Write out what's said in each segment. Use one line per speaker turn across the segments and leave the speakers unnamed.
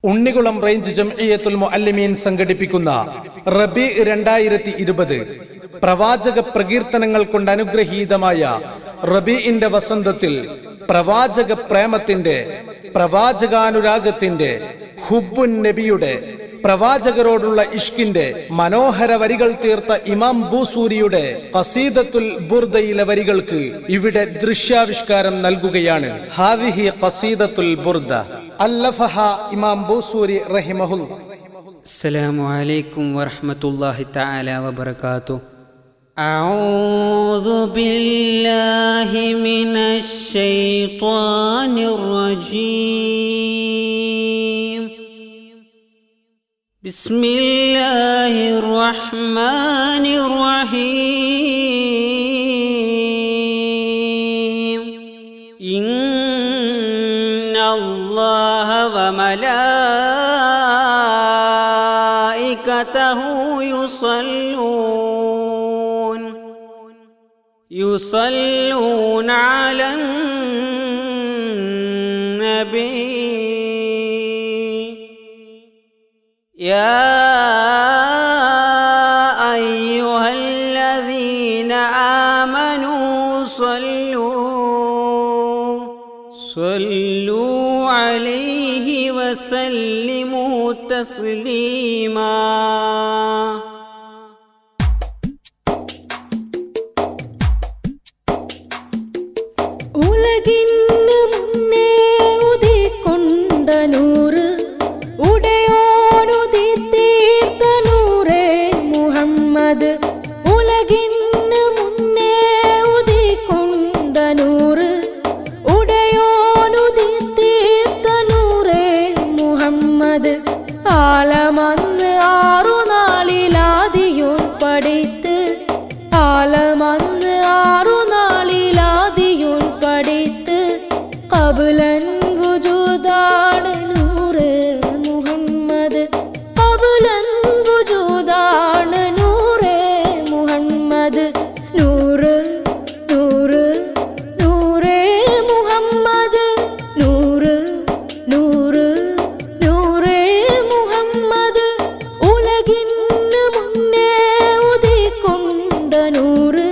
Unnikulam range Jamiyyathul Muallimeen സംഘടിപ്പിക്കുന്ന റബി 2020 പ്രവാചക പ്രകീർത്തനങ്ങൾ കൊണ്ട് അനുഗ്രഹീതമായ റബീഇന്റെ വസന്തത്തിൽ പ്രവാചക പ്രേമത്തിന്റെ, പ്രവാചകാനുരാഗത്തിന്റെ, ഹുബ്ബുൻ നബിയുടെ, പ്രവാചകരോടുള്ള ഇഷ്കിന്റെ മനോഹര വരികൾ തീർത്ത ഇമാം ബൂസൂരിയുടെ ഖസീദത്തുൽ ബുർദയിലെ വരികൾക്ക് ഇവിടെ ദൃശ്യാവിഷ്കാരം നൽകുകയാണ്. ഹാദിഹി ഖസീദത്തുൽ ബുർദ അല്ലഫഹ ഇമാം ബൂസൂരി റഹിമഹുല്ലാഹ്.
അസ്സലാമു അലൈക്കും വറഹ്മത്തുള്ളാഹി തആല വബറകാതുഹു. അഊദു ബില്ലാഹി മിനശ് ശൈത്വാനിർ റജീം. ബിസ്മില്ലാഹിർ റഹ്മാനിർ റഹീം. ഇന്നല്ലാഹ വ മലായികതഹു യുസല്ലൂന അലൻ നബി യാ അയ്യുഹല്ലദീന ആമനൂ സ്വല്ലൂ അലൈഹി വസല്ലിമൂ തസ്ലീമാ.
ഉലകിന് മുന്നേ ഉദിക്കൊണ്ട നൂറ്, ഉടയോനുദിത്തീർത്ത നൂറേ മുഹമ്മദ്. ഉലകിന് മുന്നേ ഉദിക്കൊണ്ട നൂറ്, ഉടയോനുദിത്തീർത്ത നൂറേ മുഹമ്മദ്. ആലമന്ന് 6 നാളിലാദിയോൻ പടൈത്ത്, ആലമന്ന് 6 നാളിലാദിയോൻ പടൈത്ത്. ഖബ്ലൻ വുജൂദാണ് നൂറ് മുഹമ്മദ്, ഖബ്ലൻ വുജൂദാണ് നൂറ് മുഹമ്മദ്. നൂറ് നൂറ് നൂറേ മുഹമ്മദ്, നൂറ് നൂറ് നൂറേ മുഹമ്മദ്. ഉലകിന് മുന്നേ ഉദിക്കൊണ്ട നൂറ്,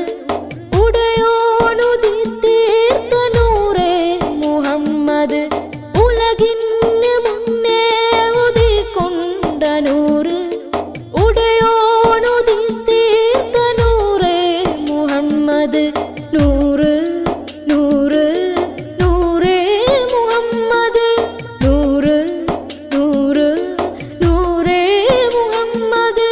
ഉടയോനുദിത്തീർത്ത നൂറേ മുഹമ്മദ്. ഉലകിന് മുന്നേ ഉദിക്കൊണ്ട നൂറ്, ഉടയോനുദിത്തീർത്ത നൂറേ മുഹമ്മദ്. നൂറ് നൂറ് നൂറേ മുഹമ്മദ്, നൂറ് നൂറ് നൂറേ മുഹമ്മദ്.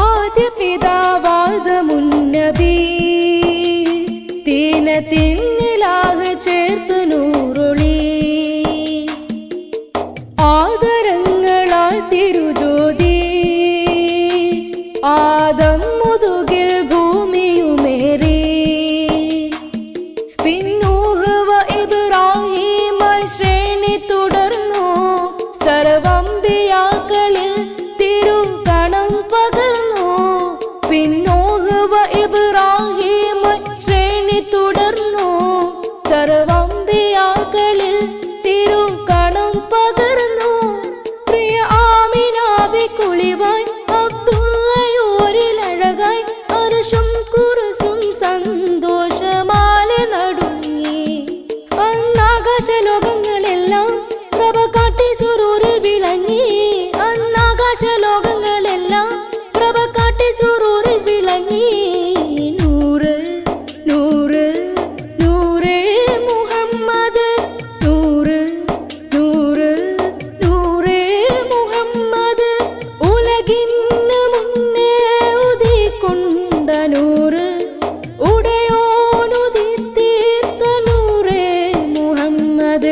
ആദ്യ പിതാവാദമുന്നബി തീനത്തിന്നിലാഹ് ചേർത്തു നൂറൊളി. ആദരങ്ങളാൽ തിരുജ്യോതി ആദം മുതുകിൽ ഭൂമിയുമേറി. പിന്നൂഹ് വ ഇബ്രാഹീം ശ്രേണി തുടർന്നു, സർവ്വംബിയാക്കളിൽ തിരുകണം പകർന്നു. പിന്നൂഹ് വ ഇബ്രാഹീം ശ്രേണി തുടർന്നു, സർവ്വംബിയാക്കളിൽ തിരുകണം പകർന്നു. പ്രിയ ആമിനാബി കുളിവായി അബ്ദുള്ളയോരിലഴകായി അർശും കുർസും സന്തോഷമാലെ നടുങ്ങി. അന്നാകാശലോകങ്ങളെല്ലാം പ്രഭ കാട്ടി സുറൂരിൽ വിളങ്ങി. അന്നാകാശലോകങ്ങളെല്ലാം പ്രഭ കാട്ടി സുറൂരിൽ വിളങ്ങി. നൂറ് നൂറ് നൂറേ മുഹമ്മദ്, നൂറ് നൂറ് നൂറേ മുഹമ്മദ്. ഉലകിന് മുന്നേ ഉദിക്കൊണ്ട നൂറ്, ഉടയോനുദിത്തീർത്ത നൂറേ മുഹമ്മദ്.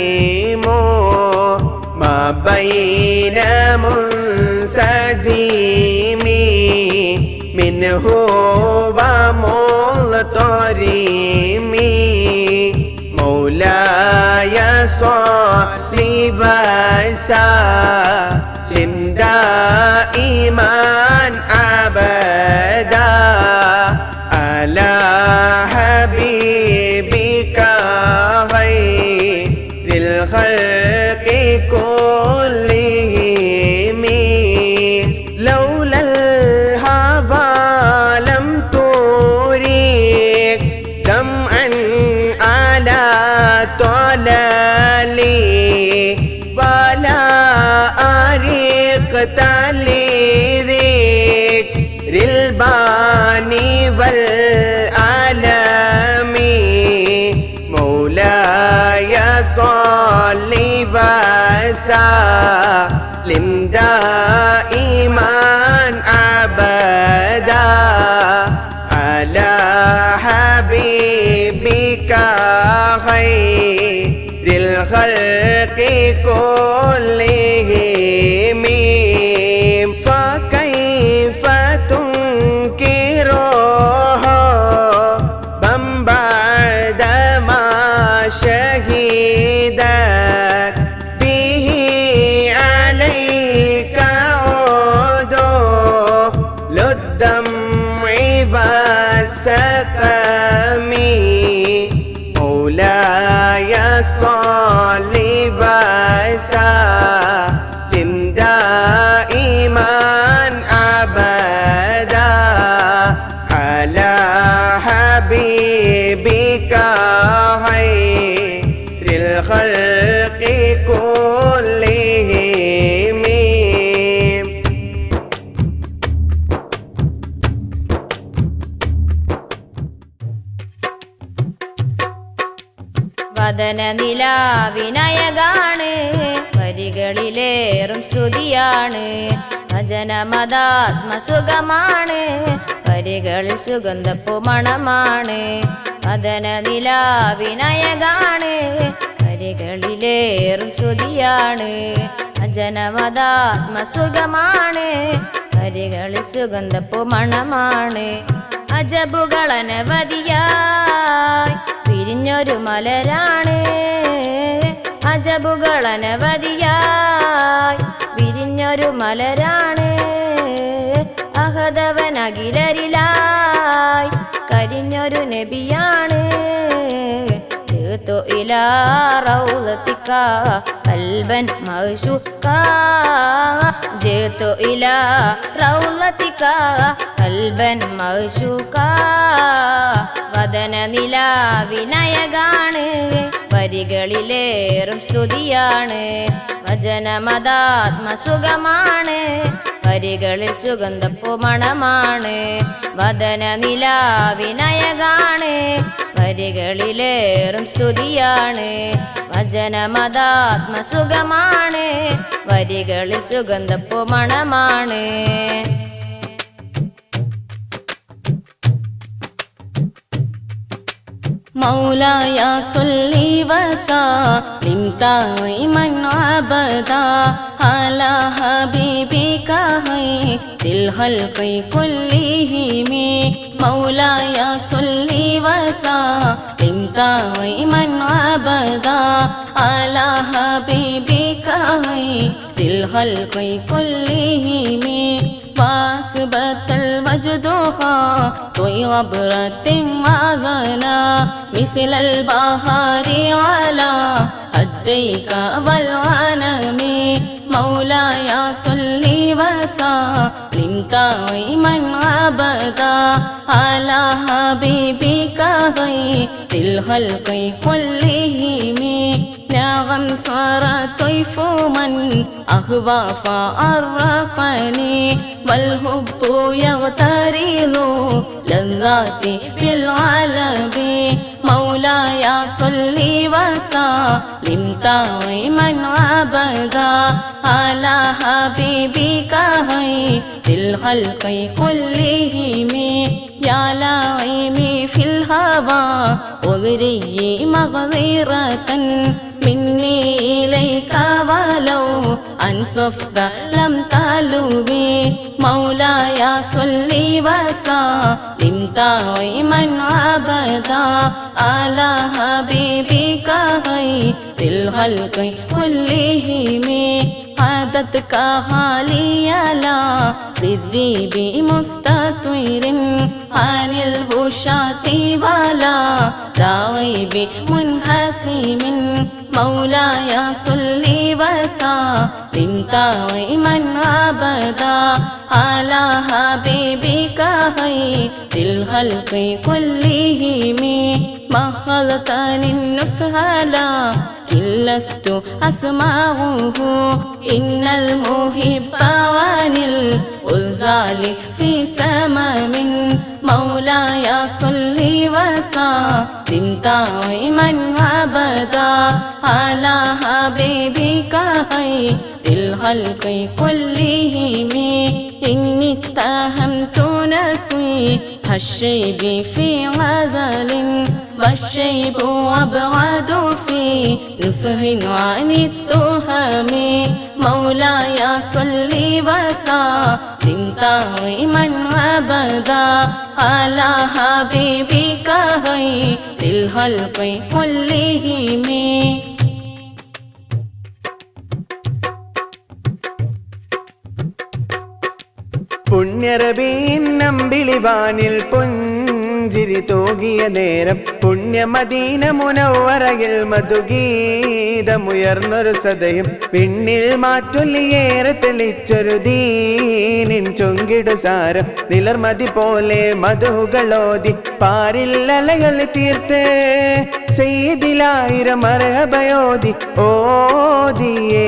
ما بين منسجم منه ومضطرم مولاي صل وسلم دائما أبدا على حبيبك خير الخلق كلهم لولا الهوى لم تريك دمعا على طلالي ولا أريقت لذكر الباني والعالم مولاي صل وسلم دائما أبدا على حبيبك خير الخلق كلهم فكيف تنكره بعدما شهدت به عليك عدول الدمع والسقم مولاي صل وسلم دائما أبدا على حبيبك خير الخلق كلهم
വദന നിലാവിനയകാണ് വരികളിലേറും സ്തുതിയാണ് ഭജനമതാത്മസുഖമാണ് വരികളിൽ സുഗന്ധപ്പൂ മണമാണ് വദന നിലാവിനയകാണ് വരികളിലേറും സ്തുതിയാണ് ഭജനമതാത്മസുഖമാണ് വരികളിൽ സുഗന്ധപ്പൂ മണമാണ് അജബുകളനവധിയായി വിരിഞ്ഞൊരു മലരാണ് അജബുകളനവധിയായി വിരിഞ്ഞൊരു മലരാണ് അഹദവനകിലരിലായി കരിഞ്ഞൊരു നബിയാണ് ചേർത്തു ഇലാ റൗളത്തിക കൽബൻ മഅ്ശൂഖ ചേർത്തു ഇലാ റൗളത്തിക കൽബൻ മഅ്ശൂഖ വദന നിലാവിനയകാണ് വരികളിലേറും സ്തുതിയാണ് വചനമതാത്മസുഖമാണ് വരികളിൽ സുഗന്ധപ്പൂ മണമാണ് വദന നിലാവിനയകാണ് വരികളിലേറും സ്തുതിയാണ് വചനമതാത്മസുഖമാണ് വരികളിൽ സുഗന്ധപ്പൂ മണമാണ്
مولاي صل وسلم دائما أبدا على حبيبك خير الخلق كلهم مولاي صل وسلم دائما أبدا على حبيبك خير الخلق كلهم واسبت المجد خاطئ عبرة وغنى مثل البحر على أديك والغنم مولاي صل وسلم دائما أبدا على حبيبك خير الخلق كلهم نعم صار طيف من أهوى فأرقني والحب يغترض لذاتي بالعالم مولاي مولاي صل وسلم دائما أبدا على حبيبك خير الخلق كلهم يا لاعمي في الهوى أغري مغفرة مني إليك ولو أنصفت لم تلوي مولاي صل وسلم دائما أبدا على حبيبك خير الخلق كلهم عادتك حالي لا سدي بمستطير عن البشاة ولا رغيب منحسم مولاي صل وسلم دائما أبدا على حبيبك خير الخلق كلهم ما خلطني النصح لكن لست أسمعه إن المحب عن الأذال في سمام مولاي صل وسلم دائما أبدا على حبيبك خير الخلق كلهم إني اتهمت نسوي الشيب في غزل والشيب أبعد في نصح عن التهم مولاي صل وسلم دائما أبدا على حبيبك خير الخلق كلهم
പുണ്യറബീൻ നമ്പിളിവാനിൽ പുഞ്ചിരി തൂകിയ നേരം പുണ്യമദീന മുനവ്വറയിൽ മധുഗീതമുയർന്നൊരു സദയം വിണ്ണിൽ മാറ്റൊല്ലിയേറെ തെളിച്ചൊരു ദീനിൻ ചൊങ്കിടു സാരം നിലർമതി പോലെ മധുകളോതി പാരിൽ അലകൾ തീർത്ത് സെയ്തിലായിരം മർഹബയോതി ഓതിയേ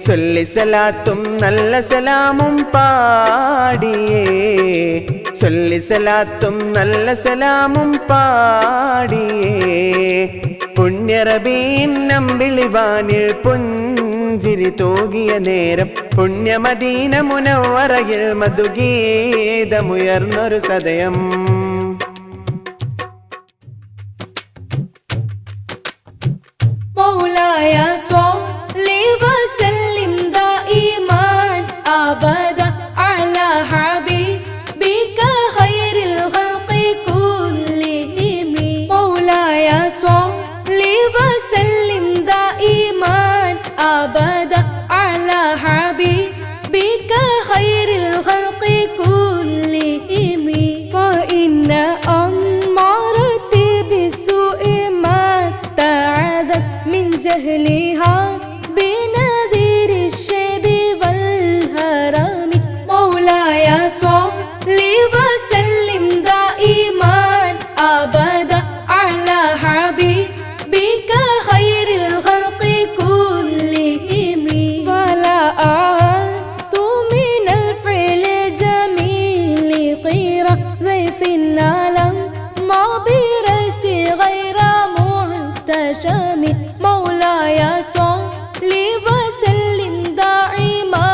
സൊല്ലി സലാത്തും നല്ല സലാമും പാടിയേ സൊല്ലി സലാത്തും നല്ല സലാമും പാടിയേ പുണ്യറബീൻ നമ്പിളിവാനിൽ പുഞ്ചിരി തൂകിയ നേരം പുണ്യമദീന മുനവ്വറയിൽ മധുഗീതമുയർന്നൊരു സദയം
مولاي صل وسلم دائما أبدا على حبيبك خير الخلق كلهم مولاي صل وسلم دائما أبدا على حبيبك خير الخلق كلهم فإن أمارتي بالسوء ما تعدت من جهلها بنذير الشيب والهرم مولاي صل وسلم دائما أبدا على حبيبك خير الخلق كلهم ولا أعدت من الفعل الجميل غير ضيف العالم ما برأسي غير محتشم مولاي صل وسلم دائما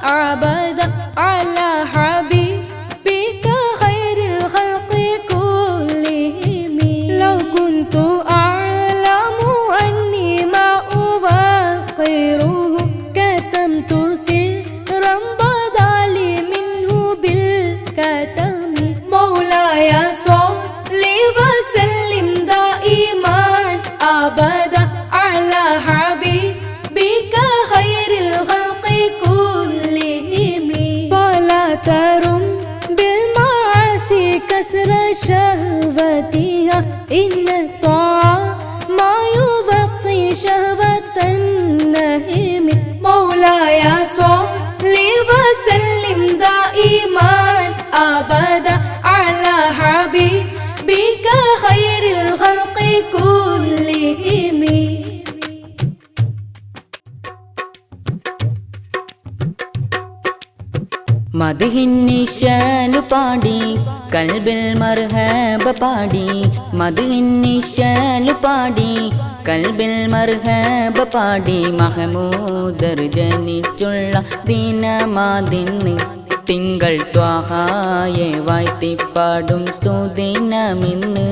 أبدا على حبيبك خير الخلق كلهم لو كنت أعلم أني ما أوقره كتمت سرا بدا لي منه بالكتم مولاي صل وسلم دائما أبدا على حبيبك خير الخلق كلهم فلا ترم بالمعاصي كسر شهوتها إن الطاعة ما يبقي شهوة النهم مولاي صل وسلم دائما أبدا على حبيبك خير الخلق كلهم
മദ്ഹിന്നിശാലു പാടി കൽബിൽ മർഹബ പാടി മദ്ഹിന്നിശാലു പാടി കൽബിൽ മർഹബ പാടി മഹമൂദർ ജനിച്ചുള്ള ദിനമാതിന്ന് തിങ്കൾ ത്വാഹായെ വാഴ്ത്തിപ്പാടും സുദിനമിന്ന്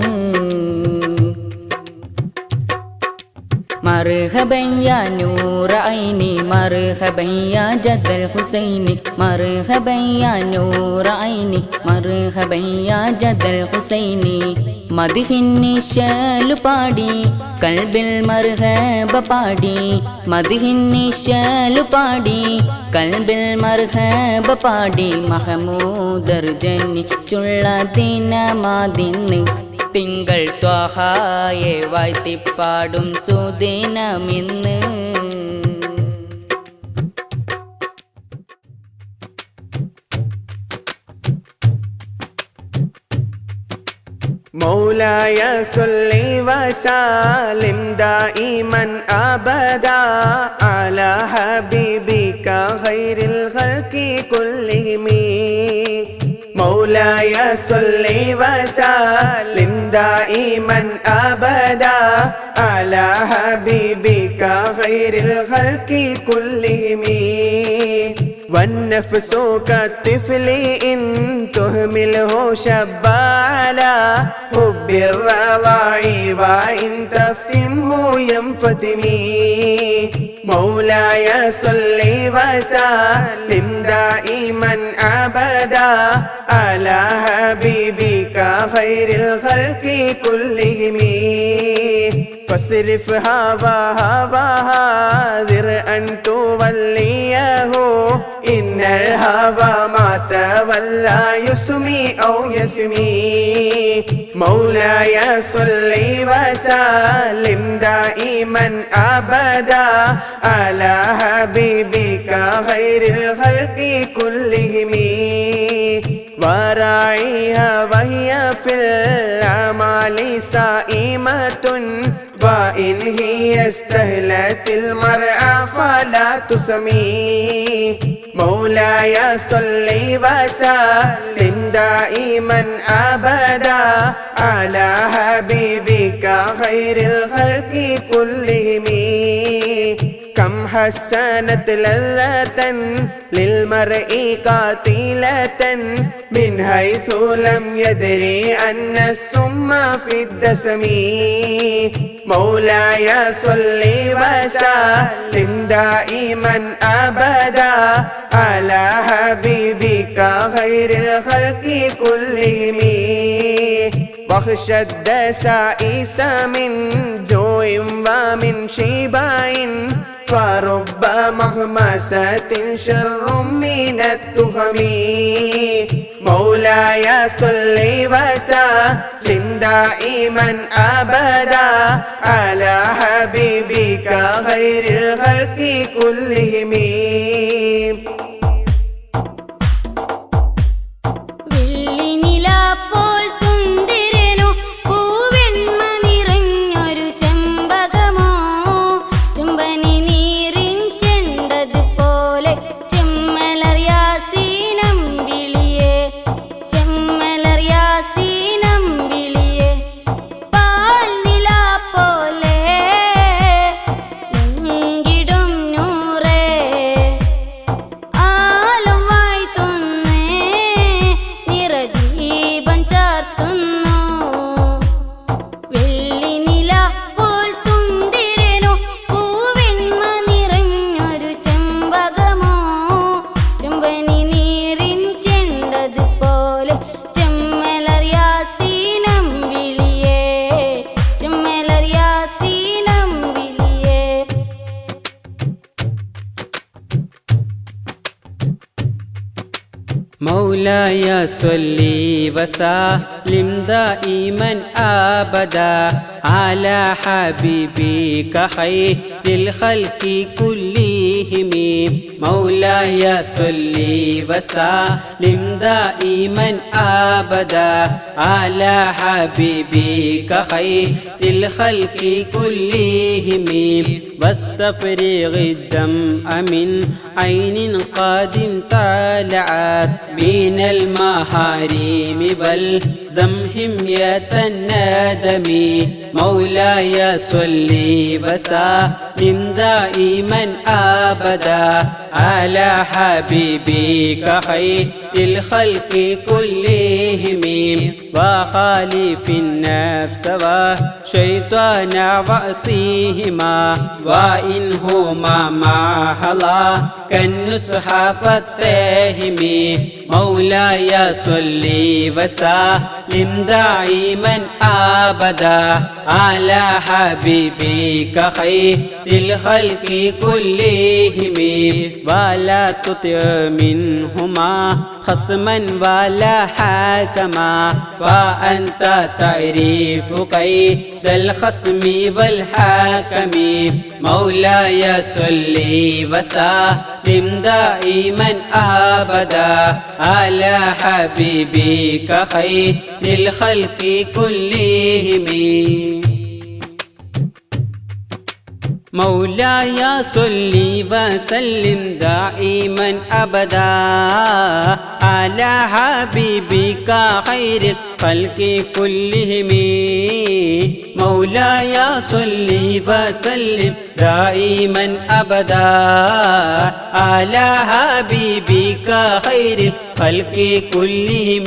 മർഹബൻ യാ നൂറ ഐനി മർഹബൻ യാ ജദൽ ഹുസൈനി മർഹബൻ യാ നൂറ ഐനി മർഹബൻ യാ ജദൽ ഹുസൈനി മദ്ഹിന്നിശാലു പാടി കൽബിൽ മർഹബ പാടി മദ്ഹിന്നിശാലു പാടി കൽബിൽ മർഹബ പാടി മഹമൂദർ ജനിച്ചുള്ള ദിനമാതിന്ന് തിങ്കൾ ത്വാഹായെ വാഴ്ത്തിപ്പാടും സുദിനമിന്ന്
مولاي صل وسلم دائما أبدا على حبيبك خير الخلق كلهم مولاي صل وسلم دائما أبدا على حبيبك خير الخلق كلهم والنفس كالطفل إن تهمله شب على حب الرضاع وإن تفتمه ينفتمي مولاي صل وسلم دائما أبدا على حبيبك خير الخلق كلهم فاصرف هواها ذر أن توليه إن الهوى ما تولى يسمي أو يسمي مولاي صل وسلم دائما أبدا على حبيبك خير الخلق كلهم وراعيها وهي في الأعمال سائمة وإن هي استهلت المرعى فلا تسمي مولاي صل وسلم دائما أبدا على حبيبك خير الخلق كلهم كم حسنت لذة للمرء قاتلة من حيث لم يدري أن السم في الدسم مولاي صل وسلم دائما أبدا على حبيبك خير الخلق كلهم واخشى الدسائس من جوع ومن شبع فرب مخمسة شر من التخم مولاي صل وسلم دائما أبدا على حبيبك خير الخلق كلهم
مولاي صل وسلم دائما أبدا على حبيبك خير الخلق كلهم مولاي صل وسلم دائما أبدا على حبيبك خير الخلق كلهم واستفرغ الدمع من عين قد طلعت من المحارم والزمهم يتنادم مولاي صل وسلم دائما أبدا على حبيبك خير الخلق كلهم وخالف النفس والشيطان وعصيهما وإنهما معهلا كالنصح فاتهم مولاي صل وسلم دائما أبدا على حبيبك خير الخلق كلهم ولا تطع منهما خصما ولا حاكما فأنت تعرف كيد الخصم والحاكم مولاي صل وسلم دائما أبدا على حبيبك خير الخلق كلهم مولاي صل وسلم دائما أبدا على حبيبك خير الخلق كلهم مولاي صل وسلم دائما أبدا على حبيبك خير الخلق كلهم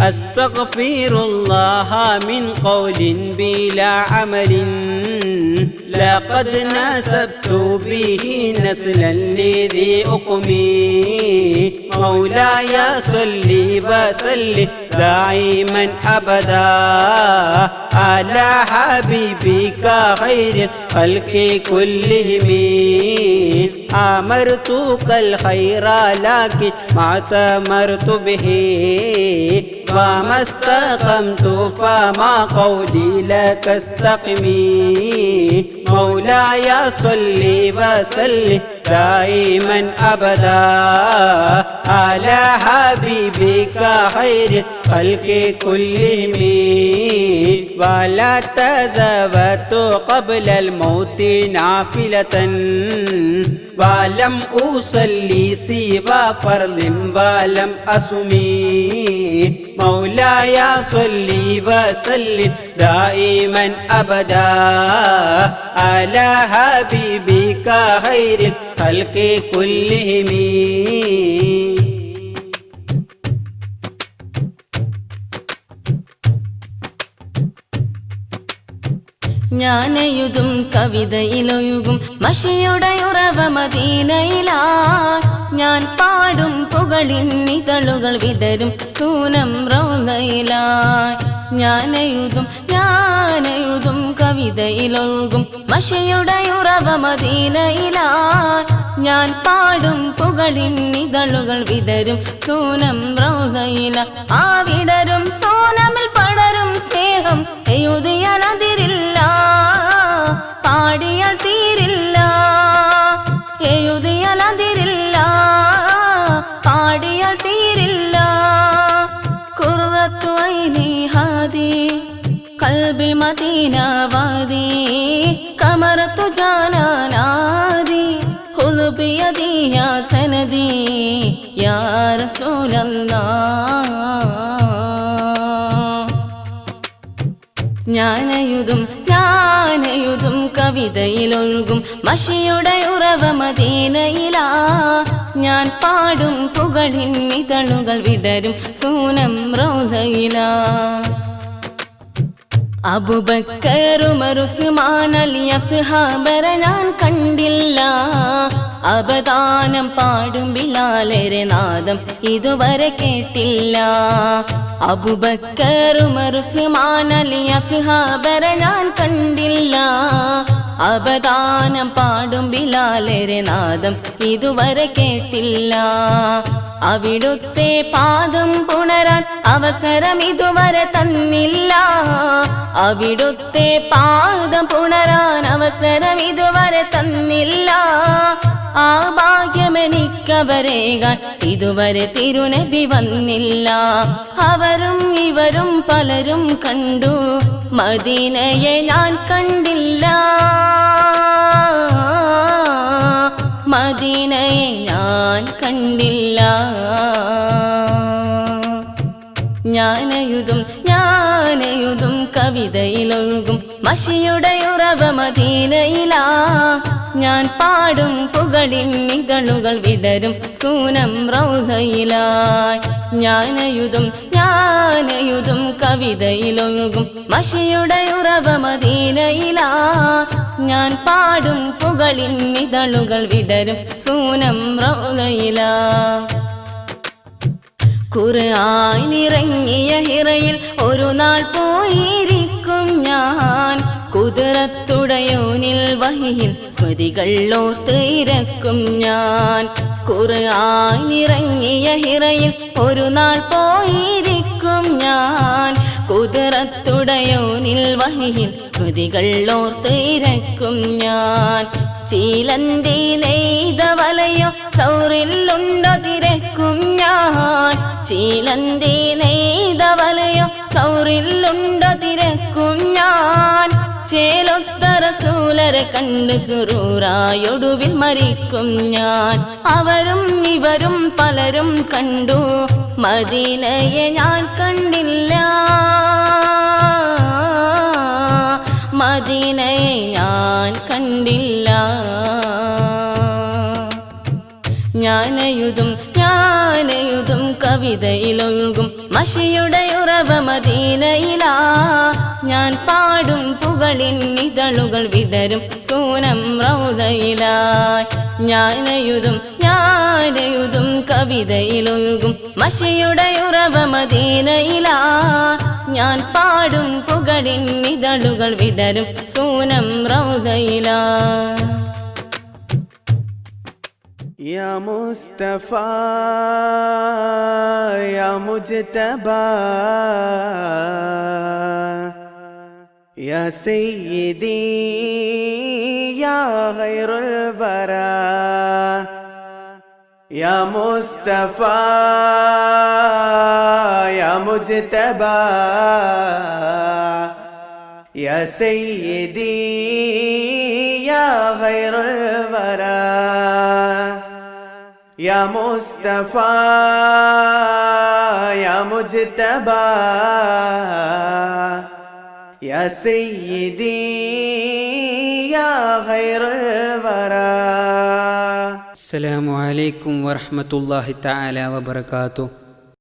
أستغفر الله من قول بلا عمل لقد نسبت به نسلا لذي أقمي مولاي صل وسلم دائما أبدا على حبيبك خير الخلق كلهم أمرتك الخير لكن ما أتمرت به وما استقمت فما قولي لك استقمي مولاي صل وسلم دائما أبدا على حبيبك خير الخلق كلهم ولا تزوت قبل الموت نافلة ولم أصلي سوى فرض ولم أصمي مولاي صل وسلم دائما أبدا على حبيبك خير الخلق كلهم
ഞാനെഴുതും കവിതയിലൊഴുകും മഷിയുടെ ഉറവ മദീനയിലാ ഞാൻ പാടും പുകളിന്നിതളുകൾ വിടരും സൂനം റൗളയിലാ ഞാനെഴുതും കവിതയിലൊഴുകും മഷിയുടെ ഉറവ മദീനയിലാ ഞാൻ പാടും പുകളിന്നിതളുകൾ വിടരും സൂനം റൗളയിലാ ആ വിടരും സൂനമിൽ പടരും സ്നേഹം എഴുതിയാൽ അതിരില്ല പാടിയാൽ തീരില്ല എഴുതിയാൽ അതിരില്ല പാടിയാൽ തീരില്ല ഖുർറത്തു ഐനി ഹാദി ഖൽബി മദീന വാദി കമറത്തു ജാനാനാദി ഖുൽബി യദി യാ സനദി യാ റസൂലല്ലാഹ് ഞാനെഴുതും കവിതയിലൊഴുകും മഷിയുടെ ഉറവ മദീനയിലാ ഞാൻ പാടും പുകളിന്നിതളുകൾ വിടരും സൂനം റൗളയിലാ അബൂബക്കർ ഉമർ ഉസ്മാൻ അലി അസ്ഹാബരെ ഞാൻ കണ്ടില്ല അബദാനം പാടും ബിലാലരെ നാദം ഇതുവരെ കേട്ടില്ല അബൂബക്കർ ഉമർ ഉസ്മാൻ അലി അസ്ഹാബരെ ഞാൻ കണ്ടില്ല അബദാനം പാടും ബിലാലരെ നാദം ഇതുവരെ കേട്ടില്ല അവിടുത്തെ പാദം പുണരാൻ അവസരം ഇതുവരെ തന്നില്ല അവിടുത്തെ പാദം പുണരാൻ അവസരം ഇതുവരെ തന്നില്ല ആ ഭാഗ്യമെനിക്കവരേകാൻ ഇതുവരെ തിരുനബി വന്നില്ല. അവരും ഇവരും പലരും കണ്ടു, മദീനയെ ഞാൻ കണ്ടില്ല. മദീനയെ ഞാൻ കണ്ടില്ല. ഞാനെഴുതും കവിതയിലൊഴുകും മഷിയുടെ ഉറവ മദീനയിലാ. ഞാൻ പാടും പുകളിൻ ഇതളുകൾ വിടരും സൂനം റൗളയിലായി. ഞാനെഴുതും കവിതയിലൊഴുകും മഷിയുടെ ഉറവ മദീനയിലാ. ഞാൻ പാടും പുകളിൻ ഇതളുകൾ വിടരും സൂനം റൗളയിലാ. ഖുർആനിറങ്ങിയ ഹിറയിൽ ഒരു നാൾ പോയിരിക്കും ഞാൻ. കുദറത്തുടയോനിൽ വഹിയിൽ സ്മൃതികൾ ഓർത്ത് ഇരക്കും ഞാൻ. ഖുർആനിറങ്ങിയ ഹിറയിൽ ഒരു നാൾ പോയിരിക്കും ഞാൻ. കുദറത്തുടയോനിൽ വഹിയിൽ സ്മൃതികൾ ഓർത്ത് ഇരക്കും ഞാൻ. ചീലന്തി നെയ്ത വലയോ സൗറിലുണ്ടോ തിരക്കും ഞാൻ. ചീലന്തി നെയ്ത വലയോ സൗറിലുണ്ടോ തിരക്കും ഞാൻ. ചേലൊത്ത റസൂലരെ കണ്ട് സുറൂറായൊടുവിൽ മരിക്കും ഞാൻ. അവരും ഇവരും പലരും കണ്ടു, മദീനയെ ഞാൻ കണ്ടില്ല. മദീനയെ ഞാൻ കണ്ടില്ല. ഞാനെഴുതും കവിതയിലൊഴുകും മഷിയുടെ ഉറവ മദീനയിലാ. ഞാൻ പാടും പുകളിൻ ഇതളുകൾ വിടരും സൂനം റൗളയിലായി. ഞാനെഴുതും കവിതയിലൊഴുകും മഷിയുടെ ഉറവ മദീനയിലാ. ഞാൻ പാടും പുകളിൻ ഇതളുകൾ വിടരും സൂനം റൗളയിലായി.
يا مصطفى يا مجتبى يا سيدي يا خير البراء. يا مصطفى يا مجتبى يا سيدي يا خير البراء. يا مصطفى يا مجتبى يا سيدي يا خير البراء.
السلام عليكم ورحمة الله تعالى وبركاته.